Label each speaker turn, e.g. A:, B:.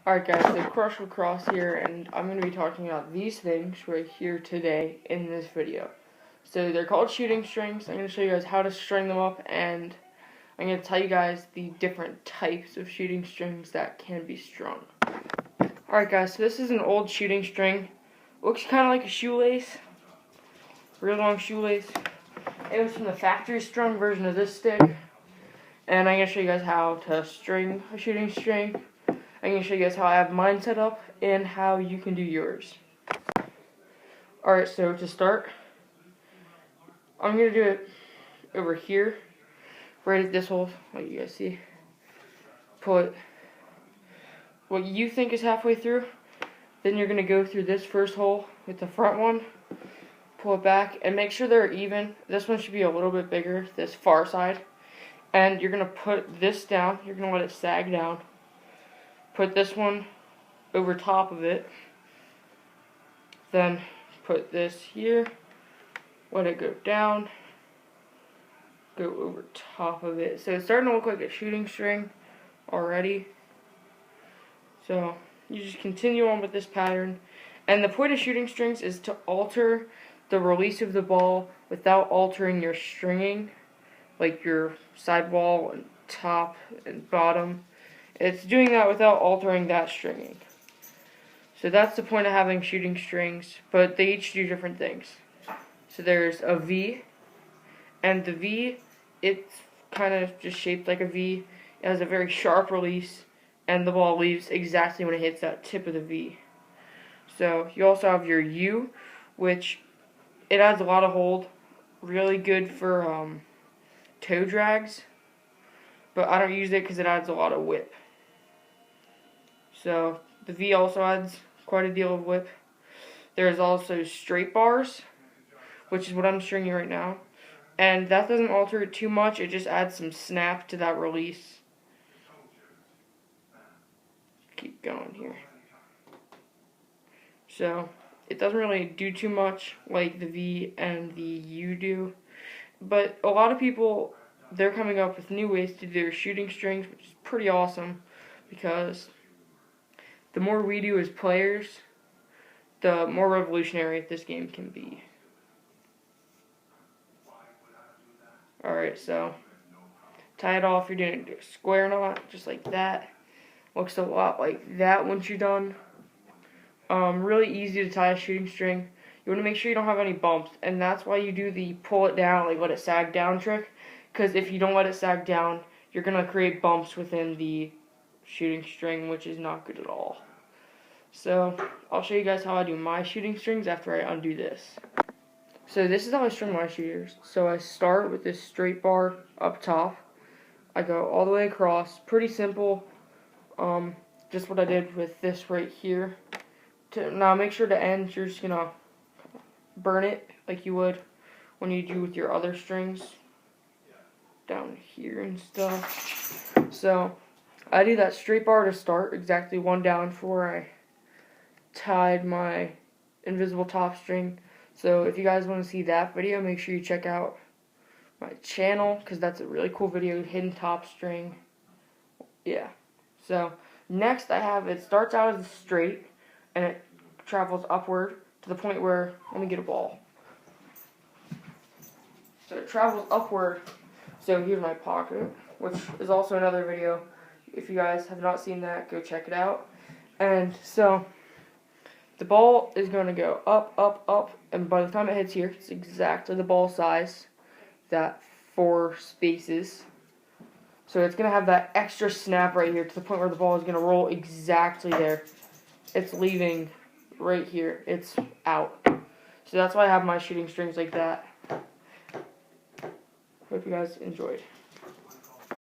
A: Alright guys, so Crush Lacrosse here, and I'm going to be talking about these things right here today in this video. So they're called shooting strings. I'm going to show you guys how to string them up, and I'm going to tell you guys the different types of shooting strings that can be strung. Alright guys, so this is an old shooting string. Looks kind of like a shoelace. Real long shoelace. It was from the factory strung version of this stick. And I'm going to show you guys how to string a shooting string. I'm going to show you guys how I have mine set up and how you can do yours. Alright, so to start, I'm going to do it over here, right at this hole, like you guys see. Put what you think is halfway through, then you're going to go through this first hole with the front one, pull it back, and make sure they're even. This one should be a little bit bigger, this far side. And you're going to put this down, you're going to let it sag down. Put this one over top of it, then put this here, let it go down, go over top of it. So it's starting to look like a shooting string already. So you just continue on with this pattern. And the point of shooting strings is to alter the release of the ball without altering your stringing, like your sidewall and top and bottom. It's doing that without altering that stringing. So that's the point of having shooting strings, but they each do different things. So there's a V, and the V, it's kind of just shaped like a V. It has a very sharp release, and the ball leaves exactly when it hits that tip of the V. So you also have your U, which it adds a lot of hold, really good for toe drags, but I don't use it because it adds a lot of whip. So the V also adds quite a deal of whip. There's also straight bars, which is what I'm stringing right now. And that doesn't alter it too much, it just adds some snap to that release. Keep going here. So it doesn't really do too much like the V and the U do. But a lot of people, they're coming up with new ways to do their shooting strings, which is pretty awesome, because the more we do as players, the more revolutionary this game can be. Alright, so tie it off. You're doing a square knot, just like that. Looks a lot like that once you're done. Really easy to tie a shooting string. You want to make sure you don't have any bumps, and that's why you do the pull it down, like let it sag down trick, because if you don't let it sag down, you're going to create bumps within the shooting string, which is not good at all. So I'll show you guys how I do my shooting strings after I undo this. So this is how I string my shooters. So I start with this straight bar up top. I go all the way across. Pretty simple. Just what I did with this right here. Now make sure to end, you're just going to burn it like you would when you do with your other strings down here and stuff. So I do that straight bar to start, exactly one down before I tied my invisible top string. So if you guys want to see that video, make sure you check out my channel, because that's a really cool video, hidden top string. Yeah. So next I have, it starts out as straight and it travels upward to the point where, let me get a ball. So it travels upward. So here's my pocket, which is also another video. If you guys have not seen that, go check it out. And so the ball is going to go up, up, up, and by the time it hits here, it's exactly the ball size, that 4 spaces. So it's going to have that extra snap right here to the point where the ball is going to roll exactly there. It's leaving right here. It's out. So that's why I have my shooting strings like that. Hope you guys enjoyed.